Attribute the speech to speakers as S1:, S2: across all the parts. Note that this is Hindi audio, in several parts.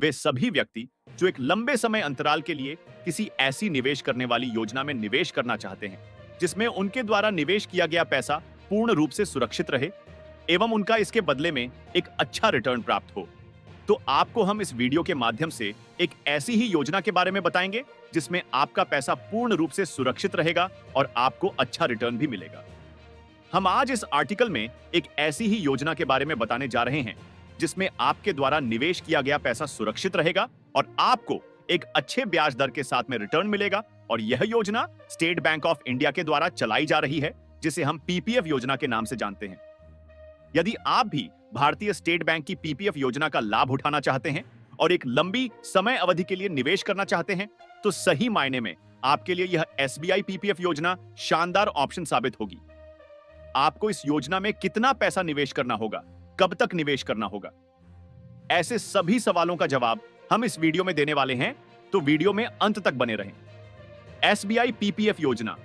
S1: वे सभी व्यक्ति जो एक लंबे समय अंतराल के लिए किसी ऐसी निवेश करने वाली योजना में निवेश करना चाहते हैं जिसमें उनके द्वारा निवेश किया गया पैसा पूर्ण रूप से सुरक्षित रहे एवं उनका इसके बदले में एक अच्छा रिटर्न प्राप्त हो। तो आपको हम इस वीडियो के माध्यम से एक ऐसी ही योजना के बारे में बताएंगे जिसमें आपका पैसा पूर्ण रूप से सुरक्षित रहेगा और आपको अच्छा रिटर्न भी मिलेगा। हम आज इस आर्टिकल में एक ऐसी ही योजना के बारे में बताने जा रहे हैं जिसमें आपके द्वारा निवेश किया गया पैसा सुरक्षित रहेगा और आपको एक अच्छे ब्याज दर के साथ में रिटर्न मिलेगा। और यह योजना स्टेट बैंक ऑफ इंडिया के द्वारा चलाई जा रही है, जिसे हम पीपीएफ योजना के नाम से जानते हैं। यदि आप भी भारतीय स्टेट बैंक की पीपीएफ योजना का लाभ उठाना चाहते हैं और एक लंबी समय अवधि के लिए निवेश करना चाहते हैं, तो सही मायने में आपके लिए यह एसबीआई पीपीएफ योजना शानदार ऑप्शन साबित होगी। आपको इस योजना में कितना पैसा निवेश करना होगा, कब तक निवेश करना होगा, ऐसे सभी सवालों का जवाब हम इस वीडियो में देने वाले हैं, तो वीडियो में अंत तक बने रहें। एसबीआई पीपीएफ योजना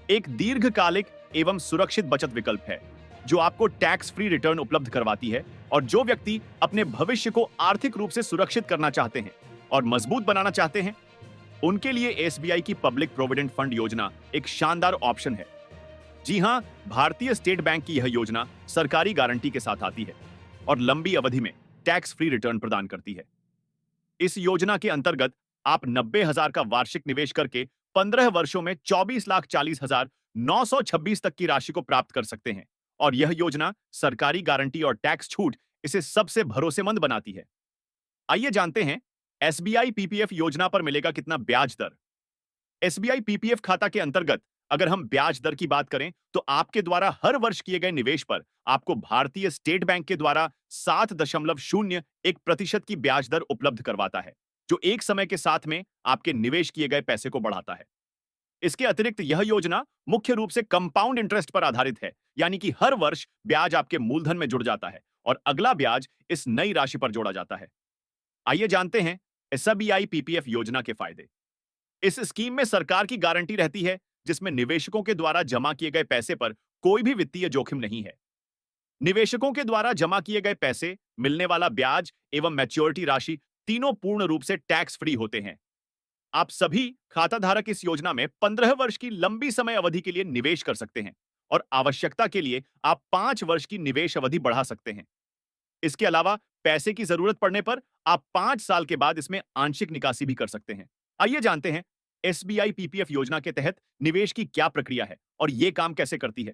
S1: एक दीर्घकालिक एवं सुरक्षित बचत विकल्प है जो आपको टैक्स फ्री रिटर्न उपलब्ध करवाती है। और जो व्यक्ति अपने भविष्य को आर्थिक रूप से सुरक्षित करना चाहते हैं और मजबूत बनाना चाहते हैं, उनके लिए एसबीआई की पब्लिक प्रोविडेंट फंड योजना एक शानदार ऑप्शन है। जी हां, भारतीय स्टेट बैंक की यह योजना सरकारी गारंटी के साथ आती है और लंबी अवधि में टैक्स फ्री रिटर्न प्रदान करती है। इस योजना के अंतर्गत आप 90,000 का वार्षिक निवेश करके 15 वर्षों में 24,40,926 तक की राशि को प्राप्त कर सकते हैं। और यह योजना सरकारी गारंटी और टैक्स छूट इसे सबसे भरोसेमंद बनाती है। आइए जानते हैं एसबीआई पीपीएफ योजना पर मिलेगा कितना ब्याज दर। एसबीआई पीपीएफ खाता के अंतर्गत अगर हम ब्याज दर की बात करें तो आपके द्वारा हर वर्ष किए गए निवेश पर आपको भारतीय स्टेट बैंक के द्वारा 7.01% की ब्याज दर उपलब्ध करवाता है, जो एक समय के साथ में आपके निवेश किए गए पैसे को बढ़ाता है। इसके अतिरिक्त यह योजना मुख्य रूप से कंपाउंड इंटरेस्ट पर आधारित है, यानी कि हर वर्ष ब्याज आपके मूलधन में जुड़ जाता है और अगला ब्याज इस नई राशि पर जोड़ा जाता है। आइए जानते हैं एसबीआई पीपीएफ योजना के फायदे। इस स्कीम में सरकार की गारंटी रहती है, जिसमें निवेशकों के द्वारा जमा किए गए पैसे पर कोई भी वित्तीय जोखिम नहीं है। निवेशकों के द्वारा जमा किए गए पैसे, मिलने वाला ब्याज एवं मैच्योरिटी राशि तीनों पूर्ण रूप से टैक्स फ्री होते हैं। आप सभी खाता धारक इस योजना में 15 वर्ष की लंबी समय अवधि के लिए निवेश कर सकते हैं और आवश्यकता के लिए आप 5 वर्ष की निवेश अवधि बढ़ा सकते हैं। इसके अलावा पैसे की जरूरत पड़ने पर आप 5 साल के बाद इसमें आंशिक निकासी भी कर सकते हैं। आइए जानते हैं एसबीआई पीपीएफ योजना के तहत निवेश की क्या प्रक्रिया है और यह काम कैसे करती है।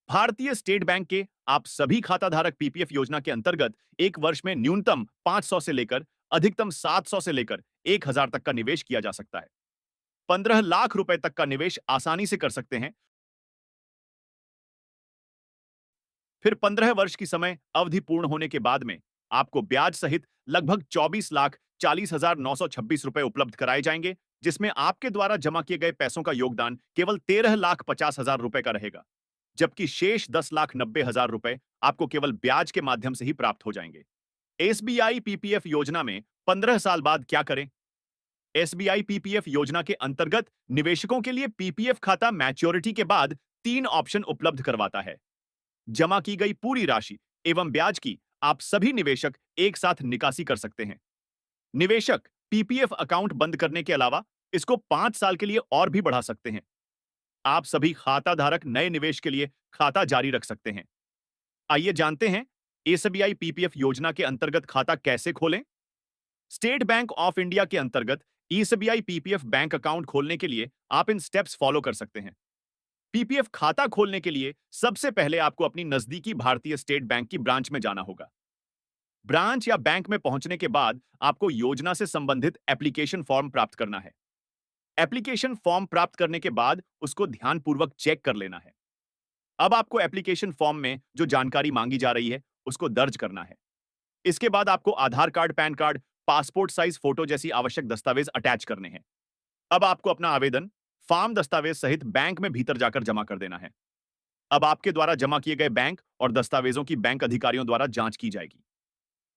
S1: भारतीय स्टेट बैंक के आप सभी खाता धारक पीपीएफ योजना के अंतर्गत एक वर्ष में न्यूनतम 500 से लेकर अधिकतम 700 से लेकर 1000 तक का निवेश किया जा सकता है। 15 लाख रुपए तक का निवेश आसानी से कर सकते हैं। फिर 15 वर्ष की समय अवधि पूर्ण होने के बाद में आपको ब्याज सहित लगभग 24,40,926 रुपए उपलब्ध कराए जाएंगे, जिसमें आपके द्वारा जमा किए गए पैसों का योगदान केवल 13,50,000 रुपए का रहेगा, जबकि शेष 10,90,000 रुपए आपको केवल ब्याज के माध्यम से ही प्राप्त हो जाएंगे। एसबीआई पीपीएफ योजना में 15 साल बाद क्या करें? एसबीआई पीपीएफ योजना के अंतर्गत निवेशकों के लिए पीपीएफ खाता मैच्योरिटी के बाद 3 ऑप्शन उपलब्ध करवाता है। जमा की गई पूरी राशि एवं ब्याज की आप सभी निवेशक एक साथ निकासी कर सकते हैं। निवेशक पीपीएफ अकाउंट बंद करने के अलावा इसको 5 साल के लिए और भी बढ़ा सकते हैं। आप सभी खाता धारक नए निवेश के लिए खाता जारी रख सकते हैं। आइए जानते हैं एसबीआई पीपीएफ योजना के अंतर्गत खाता कैसे खोलें। स्टेट बैंक ऑफ इंडिया के अंतर्गत एसबीआई पीपीएफ बैंक अकाउंट खोलने के लिए आप इन स्टेप्स फॉलो कर सकते हैं। पीपीएफ खाता खोलने के लिए सबसे पहले आपको अपनी नजदीकी भारतीय स्टेट बैंक की ब्रांच में जाना होगा। ब्रांच या बैंक में पहुंचने के बाद आपको योजना से संबंधित एप्लीकेशन फॉर्म प्राप्त करना है। एप्लीकेशन फॉर्म प्राप्त करने के बाद उसको ध्यानपूर्वक चेक कर लेना है। अब आपको एप्लीकेशन फॉर्म में जो जानकारी मांगी जा रही है उसको दर्ज करना है। इसके बाद आपको Aadhaar card, PAN card, passport size photo जैसी आवश्यक दस्तावेज अटैच करने हैं। अब आपको अपना आवेदन फार्म दस्तावेज सहित बैंक में भीतर जाकर जमा कर देना है। अब आपके द्वारा जमा किए गए बैंक और दस्तावेजों की बैंक अधिकारियों द्वारा जांच की जाएगी।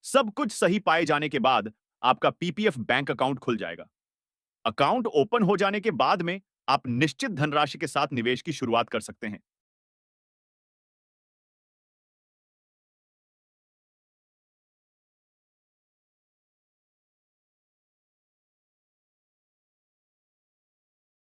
S1: सब कुछ सही पाए जाने के बाद आपका पीपीएफ बैंक अकाउंट खुल जाएगा। अकाउंट ओपन हो जाने के बाद में आप निश्चित धनराशि के साथ निवेश की शुरुआत कर सकते हैं।